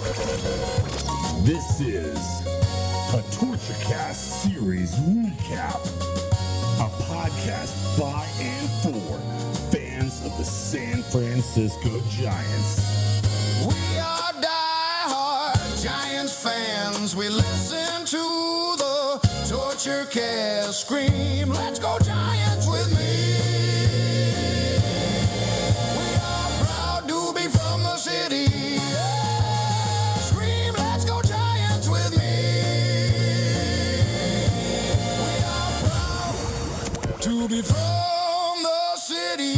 This is a TortureCast series recap, a podcast by and for fans of the San Francisco Giants. We are die-hard Giants fans. We listen to the TortureCast scream, "Let's go Giants" with me. We are proud to be from the city. Scream, "Let's go Giants" with me. We are proud to be from the city.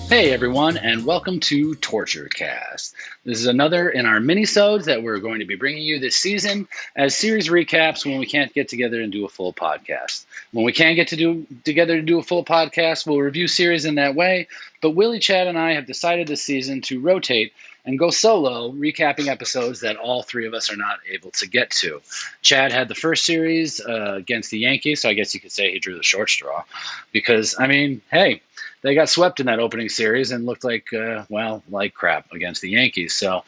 Hey everyone, and welcome to TortureCast. This is another in our mini-sodes that we're going to be bringing you this season as series recaps when we can't get together and do a full podcast. When we can get together to do a full podcast, we'll review series in that way, but Willie, Chad, and I have decided this season to rotate and go solo, recapping episodes that all three of us are not able to get to. Chad had the first series against the Yankees, so I guess you could say he drew the short straw because, hey, they got swept in that opening series and looked like crap against the Yankees. So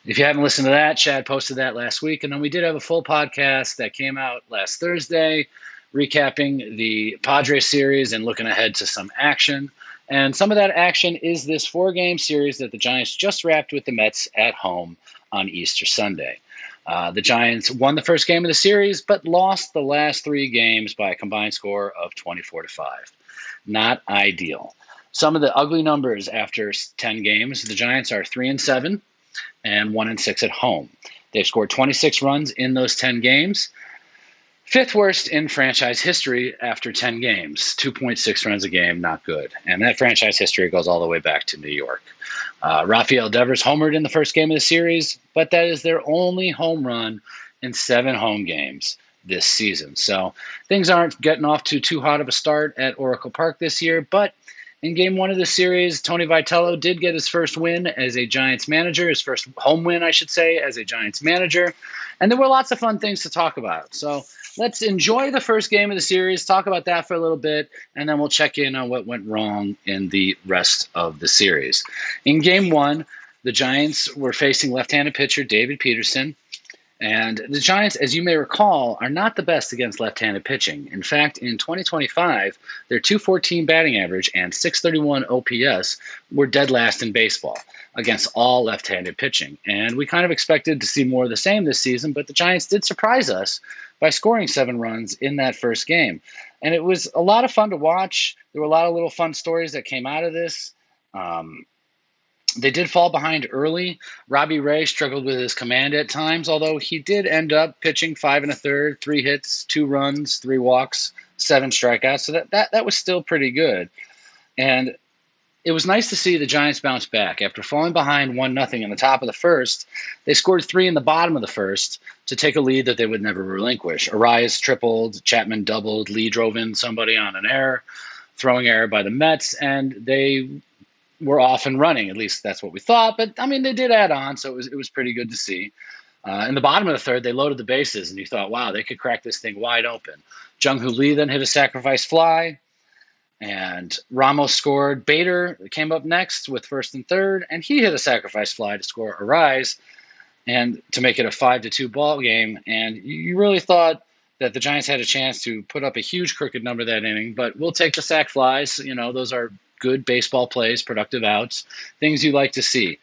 if you haven't listened to that, Chad posted that last week. And then we did have a full podcast that came out last Thursday, recapping the Padres series and looking ahead to some action. And some of that action is this 4-game series that the Giants just wrapped with the Mets at home on Easter Sunday. The Giants won the first game of the series, but lost the last 3 games by a combined score of 24-5. Not ideal. Some of the ugly numbers after 10 games, the Giants are 3-7 and 1-6 at home. They've scored 26 runs in those 10 games. 5th worst in franchise history after 10 games. 2.6 runs a game, not good. And that franchise history goes all the way back to New York. Rafael Devers homered in the first game of the series, but that is their only home run in 7 home games this season. So things aren't getting off to too hot of a start at Oracle Park this year, but in game 1 of the series, Tony Vitello did get his first win as a Giants manager, his first home win, I should say, as a Giants manager. And there were lots of fun things to talk about. So let's enjoy the first game of the series, talk about that for a little bit, and then we'll check in on what went wrong in the rest of the series. In game 1, the Giants were facing left-handed pitcher David Peterson. And the Giants, as you may recall, are not the best against left-handed pitching. In fact, in 2025, their .214 batting average and .631 OPS were dead last in baseball against all left-handed pitching. And we kind of expected to see more of the same this season, but the Giants did surprise us by scoring 7 runs in that first game. And it was a lot of fun to watch. There were a lot of little fun stories that came out of this. They did fall behind early. Robbie Ray struggled with his command at times, although he did end up pitching 5 1/3, 3 hits, 2 runs, 3 walks, 7 strikeouts. So that was still pretty good. And it was nice to see the Giants bounce back. After falling behind 1-0 in the top of the first, they scored 3 in the bottom of the first to take a lead that they would never relinquish. Arias tripled, Chapman doubled, Lee drove in somebody on an error, throwing error by the Mets, and they were off and running. At least that's what we thought. But, they did add on, so it was pretty good to see. In the bottom of the third, they loaded the bases, and you thought, wow, they could crack this thing wide open. Jung-Hoo Lee then hit a sacrifice fly, and Ramos scored. Bader came up next with first and third, and he hit a sacrifice fly to score a rise and to make it a 5-2 ball game. And you really thought that the Giants had a chance to put up a huge crooked number that inning, but we'll take the sac flies. Those are good baseball plays, productive outs, things you like to see.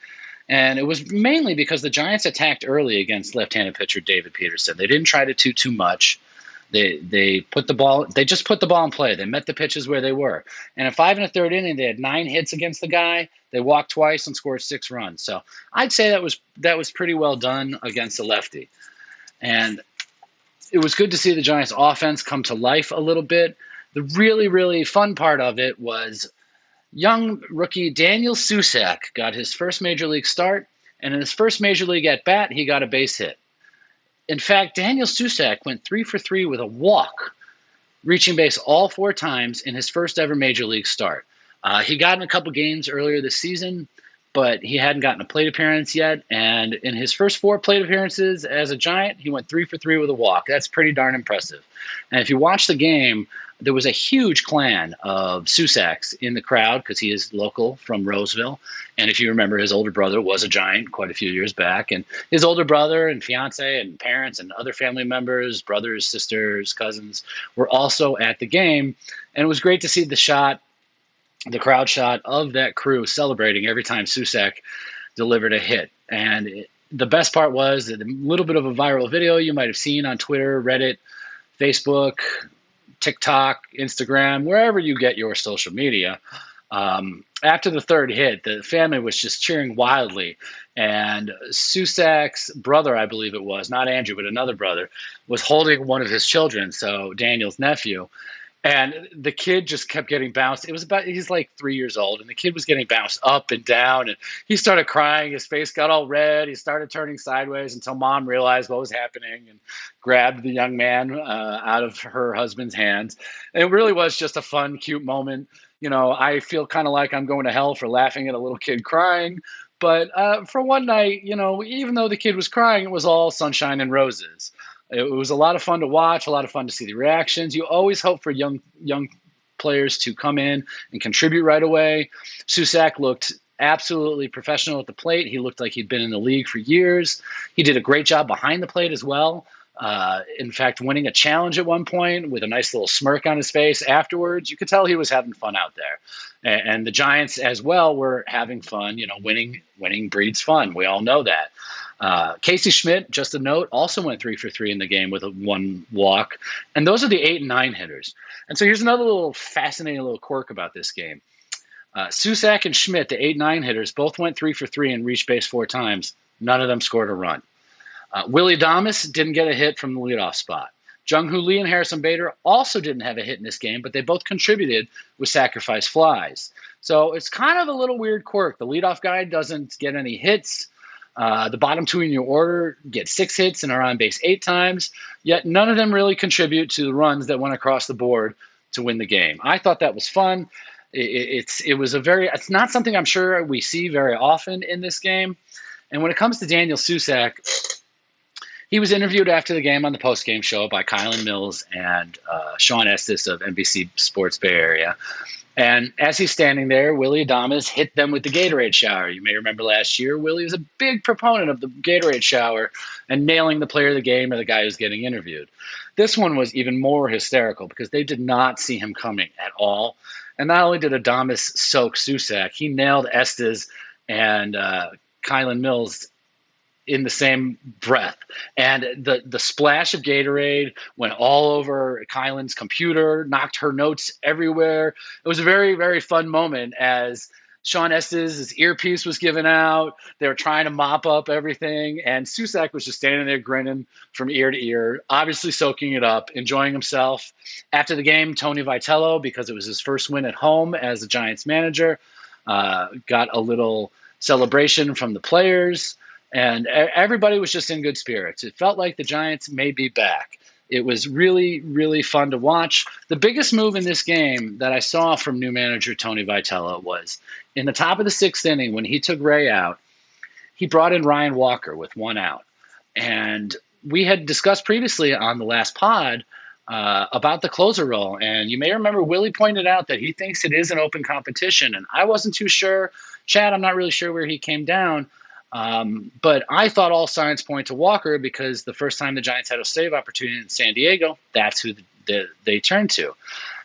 And it was mainly because the Giants attacked early against left-handed pitcher David Peterson. They didn't try to do too much. They just put the ball in play. They met the pitches where they were. And in 5 1/3 inning, they had 9 hits against the guy. They walked twice and scored 6 runs. So I'd say that was pretty well done against the lefty. And it was good to see the Giants offense come to life a little bit. The really, really fun part of it was young rookie Daniel Susac got his first major league start, and in his first major league at-bat, he got a base hit. In fact, Daniel Susac went 3 for 3 with a walk, reaching base all 4 times in his first ever major league start. He got in a couple games earlier this season, but he hadn't gotten a plate appearance yet. And in his first 4 plate appearances as a Giant, he went 3 for 3 with a walk. That's pretty darn impressive. And if you watch the game, there was a huge clan of Susaks in the crowd because he is local from Roseville. And if you remember, his older brother was a Giant quite a few years back. And his older brother and fiance and parents and other family members, brothers, sisters, cousins, were also at the game. And it was great to see the crowd shot of that crew celebrating every time Susak delivered a hit. And the best part was that a little bit of a viral video you might have seen on Twitter, Reddit, Facebook, TikTok, Instagram, wherever you get your social media. After the third hit, the family was just cheering wildly. And Susak's brother, I believe it was, not Andrew, but another brother, was holding one of his children, so Daniel's nephew. And the kid just kept getting bounced. He's like 3 years old, and the kid was getting bounced up and down. And he started crying. His face got all red. He started turning sideways until mom realized what was happening and grabbed the young man out of her husband's hands. And it really was just a fun, cute moment. I feel kind of like I'm going to hell for laughing at a little kid crying. But for one night, even though the kid was crying, it was all sunshine and roses. It was a lot of fun to watch, a lot of fun to see the reactions. You always hope for young players to come in and contribute right away. Susak looked absolutely professional at the plate. He looked like he'd been in the league for years. He did a great job behind the plate as well. In fact, winning a challenge at one point with a nice little smirk on his face afterwards. You could tell he was having fun out there. And the Giants as well were having fun. Winning breeds fun. We all know that. Casey Schmidt, just a note, also went 3 for 3 in the game with one walk. And those are the 8 and 9 hitters. And so here's another little fascinating little quirk about this game. Susak and Schmidt, the 8-9 hitters, both went 3 for 3 and reached base 4 times. None of them scored a run. Willie Adames didn't get a hit from the leadoff spot. Jung-Hoo Lee and Harrison Bader also didn't have a hit in this game, but they both contributed with sacrifice flies. So it's kind of a little weird quirk. The leadoff guy doesn't get any hits. The bottom 2 in your order get 6 hits and are on base 8 times, yet none of them really contribute to the runs that went across the board to win the game. I thought that was fun. It's not something I'm sure we see very often in this game. And when it comes to Daniel Susak, he was interviewed after the game on the post-game show by Kylan Mills and Sean Estes of NBC Sports Bay Area. And as he's standing there, Willie Adames hit them with the Gatorade shower. You may remember last year, Willie was a big proponent of the Gatorade shower and nailing the player of the game or the guy who's getting interviewed. This one was even more hysterical because they did not see him coming at all. And not only did Adames soak Susak, he nailed Estes and Kylan Mills in the same breath. And the splash of Gatorade went all over Kylan's computer, knocked her notes everywhere. It was a very, very fun moment as Sean Estes' earpiece was given out. They were trying to mop up everything. And Susak was just standing there grinning from ear to ear, obviously soaking it up, enjoying himself. After the game, Tony Vitello, because it was his first win at home as the Giants manager, got a little celebration from the players. And everybody was just in good spirits. It felt like the Giants may be back. It was really, really fun to watch. The biggest move in this game that I saw from new manager Tony Vitello was in the top of the 6th inning when he took Ray out, he brought in Ryan Walker with 1 out. And we had discussed previously on the last pod about the closer role. And you may remember Willie pointed out that he thinks it is an open competition. And I wasn't too sure. Chad, I'm not really sure where he came down. But I thought all signs point to Walker because the first time the Giants had a save opportunity in San Diego, that's who they turned to.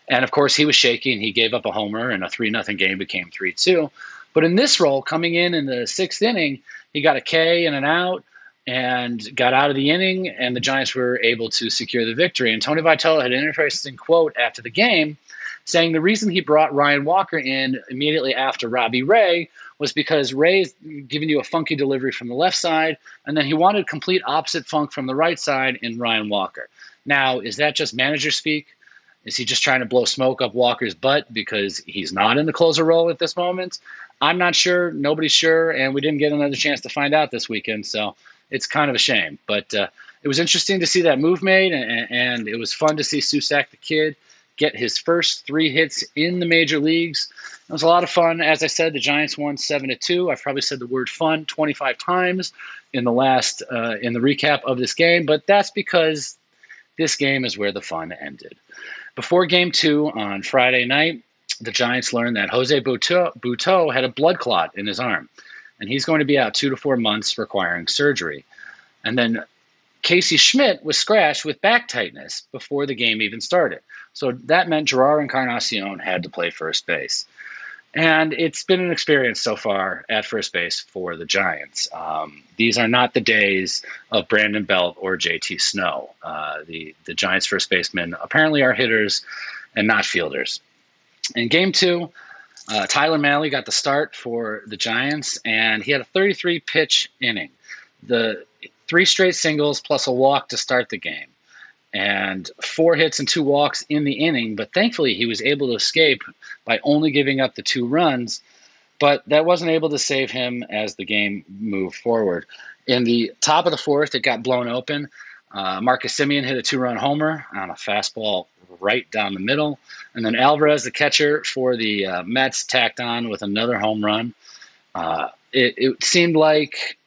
And, of course, he was shaky and he gave up a homer and a 3-0 game became 3-2. But in this role, coming in the 6th inning, he got a K and an out and got out of the inning, and the Giants were able to secure the victory. And Tony Vitello had an interesting quote after the game saying the reason he brought Ryan Walker in immediately after Robbie Ray was because Ray's giving you a funky delivery from the left side, and then he wanted complete opposite funk from the right side in Ryan Walker. Now, is that just manager speak? Is he just trying to blow smoke up Walker's butt because he's not in the closer role at this moment? I'm not sure. Nobody's sure, and we didn't get another chance to find out this weekend, so it's kind of a shame. But it was interesting to see that move made, and it was fun to see Susak, the kid, get his first 3 hits in the major leagues. It was a lot of fun. As I said, the Giants won 7-2. I've probably said the word fun 25 times in the recap of this game, but that's because this game is where the fun ended. Before Game 2 on Friday night, the Giants learned that Jose Butto had a blood clot in his arm, and he's going to be out 2 to 4 months requiring surgery. And then Casey Schmidt was scratched with back tightness before the game even started. So that meant Gerard Encarnacion had to play first base. And it's been an experience so far at first base for the Giants. These are not the days of Brandon Belt or JT Snow. The Giants first basemen apparently are hitters and not fielders. In Game 2, Tyler Mahle got the start for the Giants, and he had a 33-pitch inning. The 3 straight singles plus a walk to start the game, and 4 hits and 2 walks in the inning. But thankfully, he was able to escape by only giving up the 2 runs. But that wasn't able to save him as the game moved forward. In the top of the 4th, it got blown open. Marcus Semien hit a 2-run homer on a fastball right down the middle. And then Alvarez, the catcher for the Mets, tacked on with another home run. It seemed like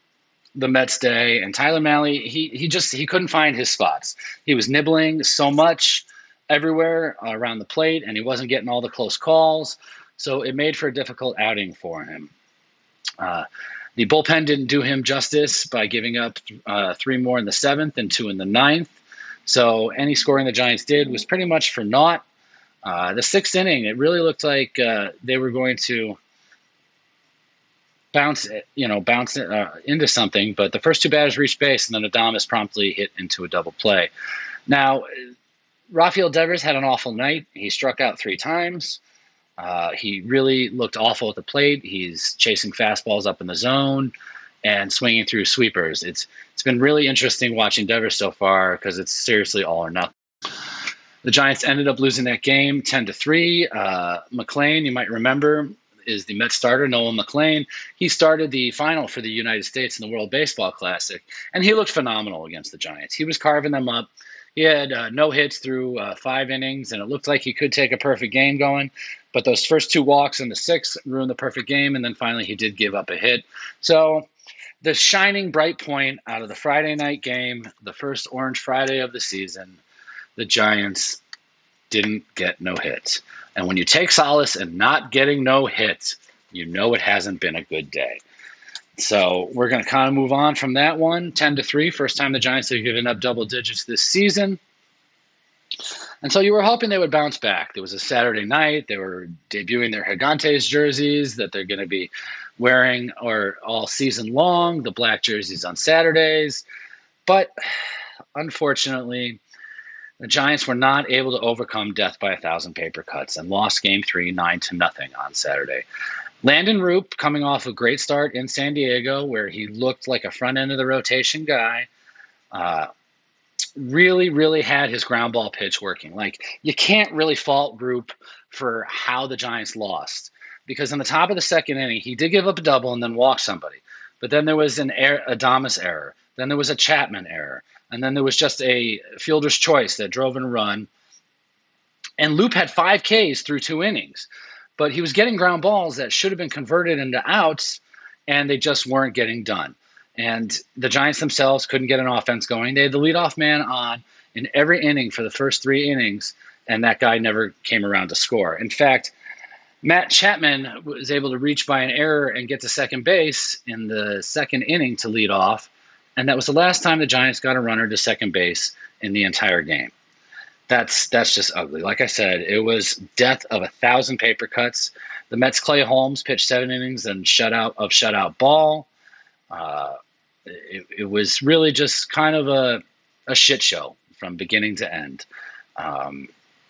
the Mets day, and Tyler Mahle, he couldn't find his spots. He was nibbling so much everywhere around the plate, and he wasn't getting all the close calls, so it made for a difficult outing for him. The bullpen didn't do him justice by giving up 3 more in the 7th and 2 in the 9th, so any scoring the Giants did was pretty much for naught. The 6th inning, it really looked like they were going to bounce into something, but the first 2 batters reached base, and then Adames promptly hit into a double play. Now, Rafael Devers had an awful night. He struck out 3 times. He really looked awful at the plate. He's chasing fastballs up in the zone and swinging through sweepers. It's been really interesting watching Devers so far because it's seriously all or nothing. The Giants ended up losing that game 10-3. McClain, you might remember, is the Mets starter, Noah McClain. He started the final for the United States in the World Baseball Classic, and he looked phenomenal against the Giants. He was carving them up. He had no hits through 5 innings, and it looked like he could take a perfect game going, but those first 2 walks in the 6th ruined the perfect game, and then finally he did give up a hit. So the shining bright point out of the Friday night game, the first Orange Friday of the season, the Giants didn't get no hits. And when you take solace in not getting no hits, you know it hasn't been a good day. So we're going to kind of move on from that one. 10-3, first time the Giants have given up double digits this season. And so you were hoping they would bounce back. There was a Saturday night. They were debuting their Gigantes jerseys that they're going to be wearing all season long, the black jerseys on Saturdays. But unfortunately, the Giants were not able to overcome death by 1,000 paper cuts and lost Game 3 9-0 on Saturday. Landon Roop, coming off a great start in San Diego, where he looked like a front end of the rotation guy, really had his ground ball pitch working. Like, you can't really fault Roop for how the Giants lost, because in the top of the 2nd inning, he did give up a double and then walk somebody. But then there was an Adames error. Then there was a Chapman error. And then there was just a fielder's choice that drove in a run. And Loop had 5 Ks through 2 innings. But he was getting ground balls that should have been converted into outs, and they just weren't getting done. And the Giants themselves couldn't get an offense going. They had the leadoff man on in every inning for the first 3 innings, and that guy never came around to score. In fact, Matt Chapman was able to reach by an error and get to second base in the 2nd inning to lead off, and that was the last time the Giants got a runner to second base in the entire game. That's just ugly. Like I said, it was death of 1,000 paper cuts. The Mets' Clay Holmes pitched 7 innings and shutout ball. It was really just kind of a shit show from beginning to end.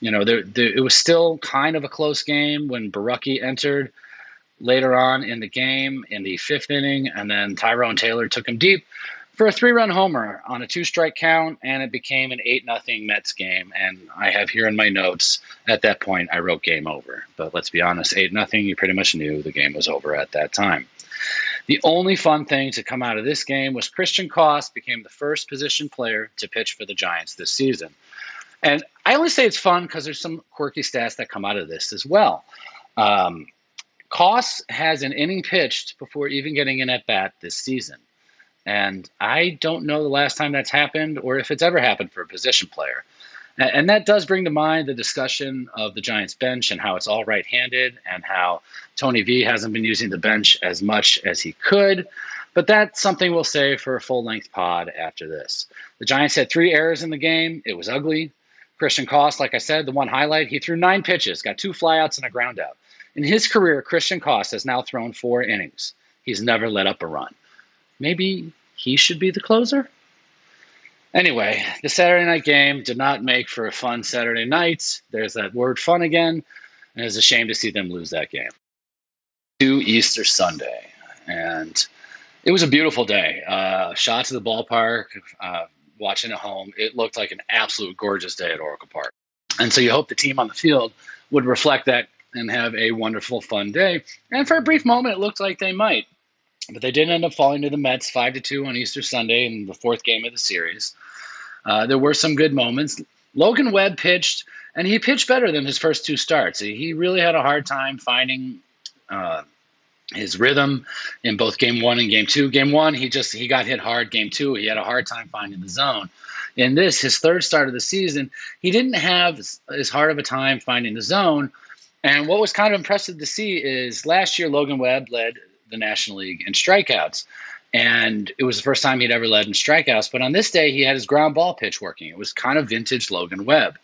It was still kind of a close game when Barucki entered later on in the game in the 5th inning, and then Tyrone Taylor took him deep for a 3-run homer on a 2-strike count, and it became an 8-0 Mets game. And I have here in my notes, at that point, I wrote game over. But let's be honest, 8-0, you pretty much knew the game was over at that time. The only fun thing to come out of this game was Christian Koss became the first position player to pitch for the Giants this season. And I only say it's fun because there's some quirky stats that come out of this as well. Koss has an inning pitched before even getting an at-bat this season. And I don't know the last time that's happened or if it's ever happened for a position player. And that does bring to mind the discussion of the Giants bench and how it's all right-handed and how Tony V hasn't been using the bench as much as he could. But that's something we'll say for a full-length pod after this. The Giants had 3 errors in the game. It was ugly. Christian Koss, like I said, the one highlight, he threw 9 pitches, got 2 flyouts and a ground out. In his career, Christian Koss has now thrown 4 innings. He's never let up a run. Maybe he should be the closer? Anyway, the Saturday night game did not make for a fun Saturday night. There's that word fun again, and it's a shame to see them lose that game. To Easter Sunday, and it was a beautiful day. Shot to the ballpark, watching at home. It looked like an absolute gorgeous day at Oracle Park. And so you hope the team on the field would reflect that and have a wonderful, fun day. And for a brief moment, it looked like they might. But they did end up falling to the Mets 5-2 on Easter Sunday in the 4th game of the series. There were some good moments. Logan Webb pitched, and he pitched better than his first 2 starts. He really had a hard time finding his rhythm in both Game 1 and Game 2. Game 1, he got hit hard. Game 2, he had a hard time finding the zone. In this, his 3rd start of the season, he didn't have as hard of a time finding the zone. And what was kind of impressive to see is last year Logan Webb led the National League in strikeouts. And it was the first time he'd ever led in strikeouts. But on this day, he had his ground ball pitch working. It was kind of vintage Logan Webb.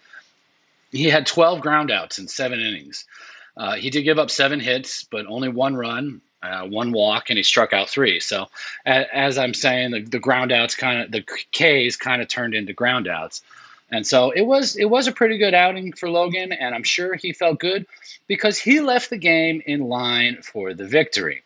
He had 12 ground outs in 7 innings. He did give up 7 hits, but only 1 run, 1 walk, and he struck out 3. So as I'm saying, the ground outs the Ks kind of turned into ground outs. And so it was a pretty good outing for Logan, and I'm sure he felt good because he left the game in line for the victory.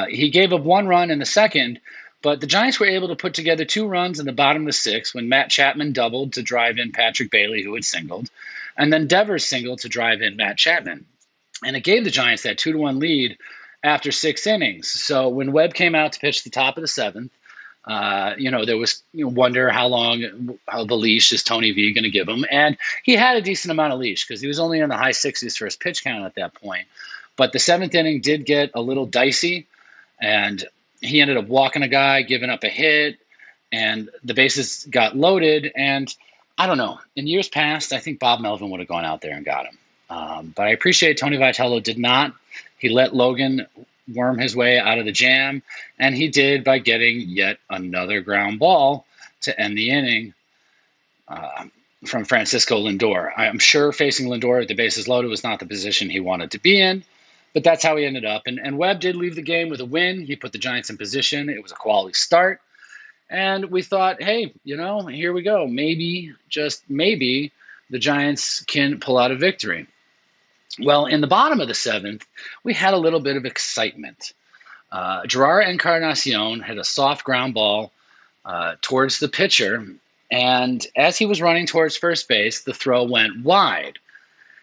He gave up 1 run in the 2nd, but the Giants were able to put together 2 runs in the bottom of the 6th when Matt Chapman doubled to drive in Patrick Bailey, who had singled, and then Devers singled to drive in Matt Chapman. And it gave the Giants that 2-1 lead after 6 innings. So when Webb came out to pitch the top of the 7th, there was wonder how the leash is Tony V going to give him. And he had a decent amount of leash because he was only in the high 60s for his pitch count at that point. But the 7th inning did get a little dicey, and he ended up walking a guy, giving up a hit, and the bases got loaded. And I don't know. In years past, I think Bob Melvin would have gone out there and got him. But I appreciate Tony Vitello did not. He let Logan worm his way out of the jam, and he did by getting yet another ground ball to end the inning from Francisco Lindor. I'm sure facing Lindor at the bases loaded was not the position he wanted to be in, but that's how he ended up. And Webb did leave the game with a win. He put the Giants in position. It was a quality start. And we thought, hey, here we go. Maybe, just maybe, the Giants can pull out a victory. Well, in the bottom of the 7th, we had a little bit of excitement. Gerard Encarnacion had a soft ground ball towards the pitcher, and as he was running towards first base, the throw went wide.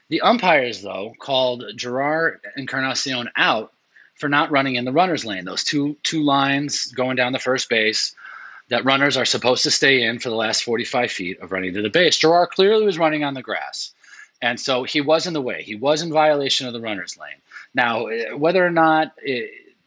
The umpires, though, called Gerard Encarnacion out for not running in the runner's lane. Those two lines going down the first base that runners are supposed to stay in for the last 45 feet of running to the base. Gerard clearly was running on the grass. And so he was in the way. He was in violation of the runner's lane. Now, whether or not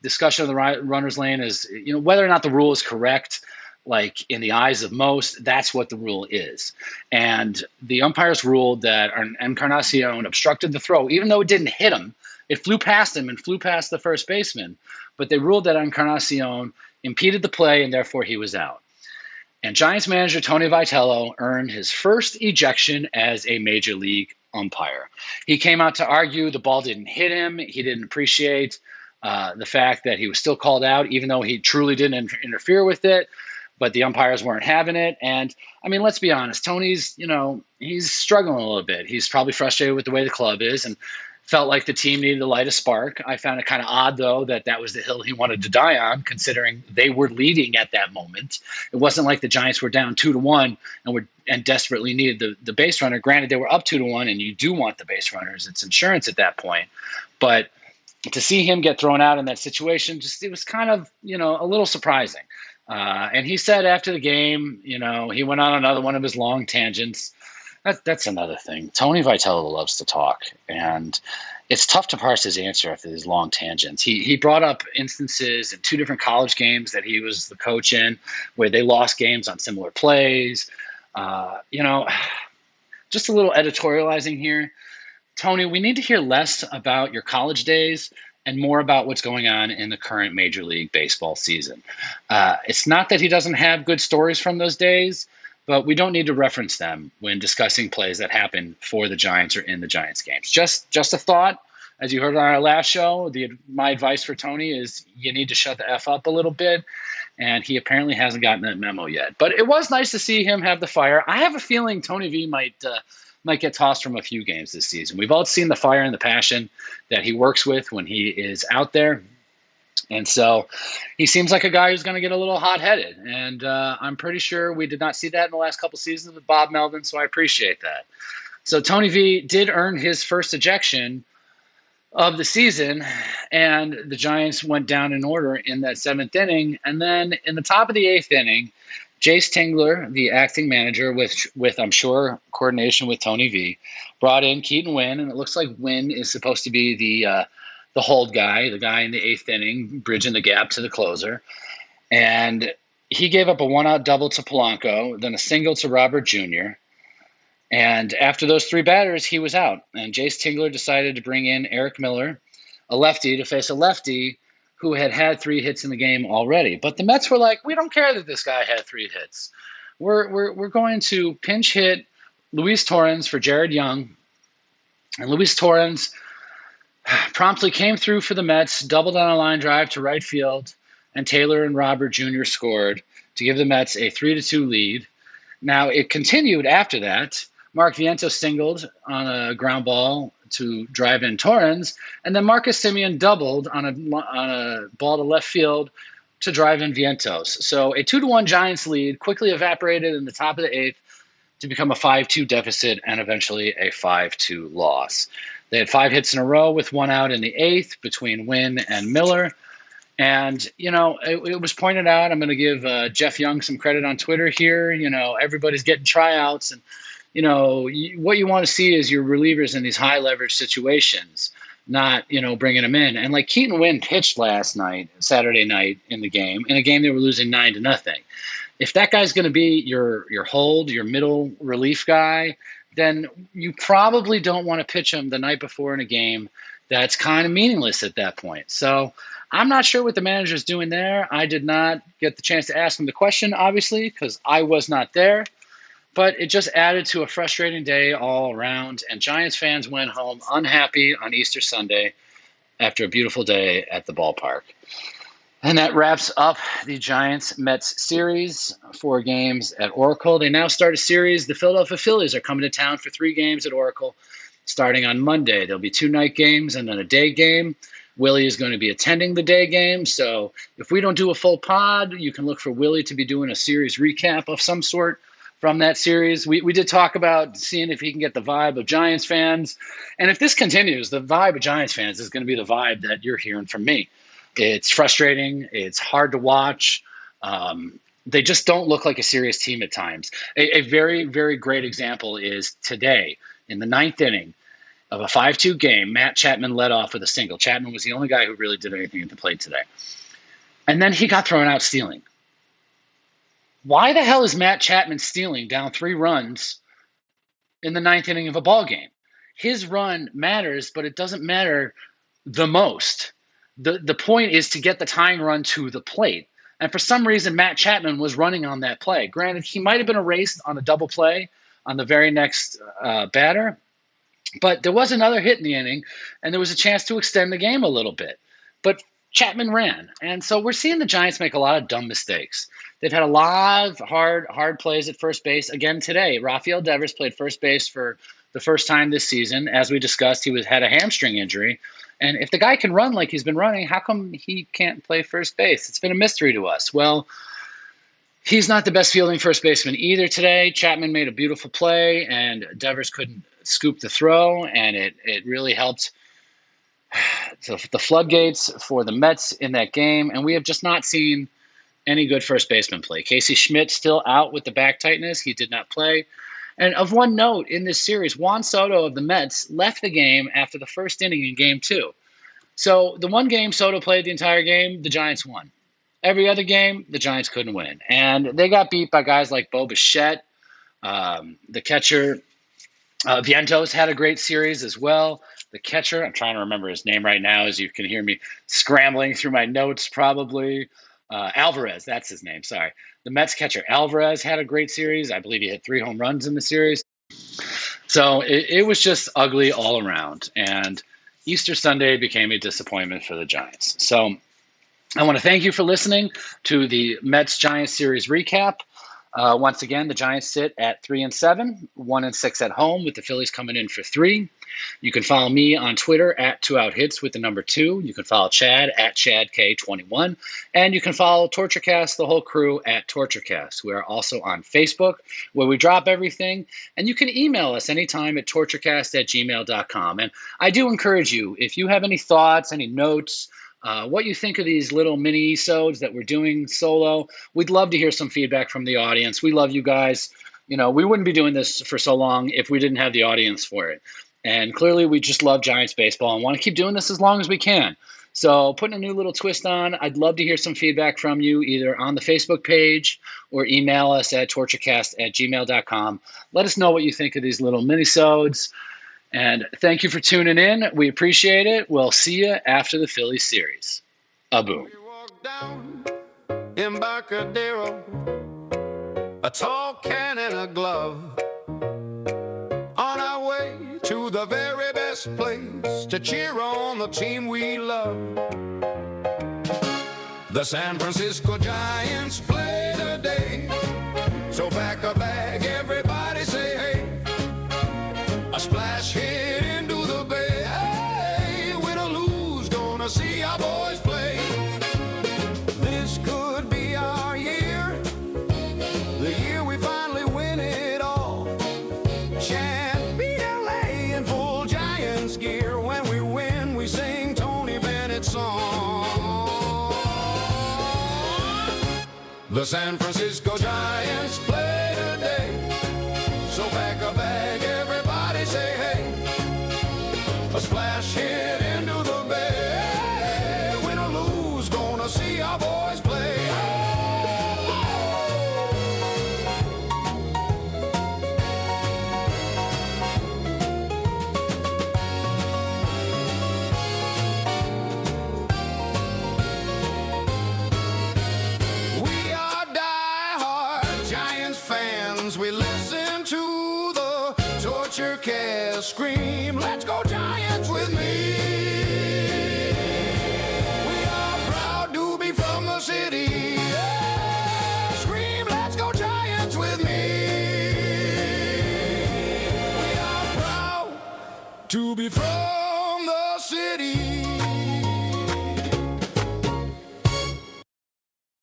discussion of the runner's lane is, whether or not the rule is correct, like in the eyes of most, that's what the rule is. And the umpires ruled that Encarnacion obstructed the throw, even though it didn't hit him. It flew past him and flew past the first baseman. But they ruled that Encarnacion impeded the play, and therefore he was out. And Giants manager Tony Vitello earned his first ejection as a major league umpire. He came out to argue the ball didn't hit him. He didn't appreciate the fact that he was still called out, even though he truly didn't interfere with it. But the umpires weren't having it. And, let's be honest. Tony's, he's struggling a little bit. He's probably frustrated with the way the club is and felt like the team needed to light a spark. I found it kind of odd, though, that was the hill he wanted to die on, considering they were leading at that moment. It wasn't like the Giants were down 2-1 and desperately needed the base runner. Granted, they were up 2-1, and you do want the base runners. It's insurance at that point. But to see him get thrown out in that situation, it was kind of, a little surprising. And he said after the game, he went on another one of his long tangents. That's another thing. Tony Vitello loves to talk, and it's tough to parse his answer after these long tangents. He brought up instances in 2 different college games that he was the coach in where they lost games on similar plays. just a little editorializing here. Tony, we need to hear less about your college days and more about what's going on in the current Major League Baseball season. It's not that he doesn't have good stories from those days, but we don't need to reference them when discussing plays that happen for the Giants or in the Giants games. Just a thought. As you heard on our last show, my advice for Tony is you need to shut the F up a little bit, and he apparently hasn't gotten that memo yet. But it was nice to see him have the fire. I have a feeling Tony V might get tossed from a few games this season. We've all seen the fire and the passion that he works with when he is out there. And so he seems like a guy who's going to get a little hot-headed. And I'm pretty sure we did not see that in the last couple seasons with Bob Melvin, so I appreciate that. So Tony V did earn his first ejection of the season, and the Giants went down in order in that 7th inning. And then in the top of the 8th inning, Jace Tingler, the acting manager, with I'm sure coordination with Tony V, brought in Keaton Winn, and it looks like Winn is supposed to be the hold guy, the guy in the 8th inning, bridging the gap to the closer. And he gave up a one-out double to Polanco, then a single to Robert Jr., and after those 3 batters, he was out. And Jace Tingler decided to bring in Eric Miller, a lefty, to face a lefty who had 3 hits in the game already. But the Mets were like, we don't care that this guy had 3 hits. We're going to pinch hit Luis Torrens for Jared Young. And Luis Torrens promptly came through for the Mets, doubled on a line drive to right field, and Taylor and Robert Jr. scored to give the Mets a 3-2 lead. Now, it continued after that. Mark Vientos singled on a ground ball to drive in Torrens, and then Marcus Semien doubled on a ball to left field to drive in Vientos. So a 2-1 Giants lead quickly evaporated in the top of the 8th to become a 5-2 deficit and eventually a 5-2 loss. They had 5 hits in a row with 1 out in the 8th between Winn and Miller. And, it was pointed out, I'm going to give Jeff Young some credit on Twitter here. Everybody's getting tryouts. And, what you want to see is your relievers in these high leverage situations, not, bringing them in. And like Keaton Winn pitched Saturday night in a game they were losing 9-0. If that guy's going to be your hold, your middle relief guy, then you probably don't want to pitch him the night before in a game that's kind of meaningless at that point. So I'm not sure what the manager's doing there. I did not get the chance to ask him the question, obviously, because I was not there. But it just added to a frustrating day all around, and Giants fans went home unhappy on Easter Sunday after a beautiful day at the ballpark. And that wraps up the Giants-Mets series, 4 games at Oracle. They now start a series. The Philadelphia Phillies are coming to town for 3 games at Oracle starting on Monday. There'll be 2 night games and then a day game. Willie is going to be attending the day game. So if we don't do a full pod, you can look for Willie to be doing a series recap of some sort from that series. We did talk about seeing if he can get the vibe of Giants fans. And if this continues, the vibe of Giants fans is going to be the vibe that you're hearing from me. It's frustrating. It's hard to watch. They just don't look like a serious team at times. A very, very great example is today in the 9th inning of a 5-2 game. Matt Chapman led off with a single. Chapman was the only guy who really did anything at the plate today. And then he got thrown out stealing. Why the hell is Matt Chapman stealing down 3 runs in the 9th inning of a ball game? His run matters, but it doesn't matter the most. The point is to get the tying run to the plate. And for some reason, Matt Chapman was running on that play. Granted, he might have been erased on a double play on the very next batter, but there was another hit in the inning, and there was a chance to extend the game a little bit. But Chapman ran. And so we're seeing the Giants make a lot of dumb mistakes. They've had a lot of hard plays at first base. Again today, Rafael Devers played first base for the first time this season. As we discussed, he had a hamstring injury. And if the guy can run like he's been running, how come he can't play first base? It's been a mystery to us. Well, he's not the best fielding first baseman either today. Chapman made a beautiful play, and Devers couldn't scoop the throw, and it really helped the floodgates for the Mets in that game. And we have just not seen any good first baseman play. Casey Schmidt still out with the back tightness. He did not play. And of one note in this series, Juan Soto of the Mets left the game after the first inning in Game 2. So the one game Soto played the entire game, the Giants won. Every other game, the Giants couldn't win. And they got beat by guys like Bo Bichette, the catcher Vientos had a great series as well. The catcher, I'm trying to remember his name right now, as you can hear me scrambling through my notes probably. Alvarez, that's his name, sorry. The Mets catcher Alvarez had a great series. I believe he hit 3 home runs in the series. So it was just ugly all around. And Easter Sunday became a disappointment for the Giants. So I want to thank you for listening to the Mets-Giants series recap. Once again, the Giants sit at 3-7, 1-6 at home, with the Phillies coming in for 3. You can follow me on Twitter at 2outhits with the number 2. You can follow Chad at ChadK21. And you can follow TortureCast, the whole crew, at TortureCast. We are also on Facebook, where we drop everything. And you can email us anytime at torturecast@gmail.com. And I do encourage you, if you have any thoughts, any notes, what you think of these little mini-sodes that we're doing solo. We'd love to hear some feedback from the audience. We love you guys. We wouldn't be doing this for so long if we didn't have the audience for it. And clearly, we just love Giants baseball and want to keep doing this as long as we can. So putting a new little twist on, I'd love to hear some feedback from you, either on the Facebook page or email us at torturecast@gmail.com. Let us know what you think of these little mini-sodes. And thank you for tuning in. We appreciate it. We'll see you after the Phillies series. Boom. We walk down Embarcadero, a tall can and a glove, on our way to the very best place to cheer on the team we love. The San Francisco Giants play today, so pack a bag, everybody say hey. A splash hit into the bay, hey, win or lose, gonna see our boys play. This could be our year, the year we finally win it all. Can't beat LA in full Giants gear. When we win, we sing Tony Bennett's song. The San Francisco Giants play today, so pack a bag, everybody say hey. A splash hit into the bay, win or lose, gonna see our boys play. We are die-hard Giants fans. We listen to the torture cast scream. Let's go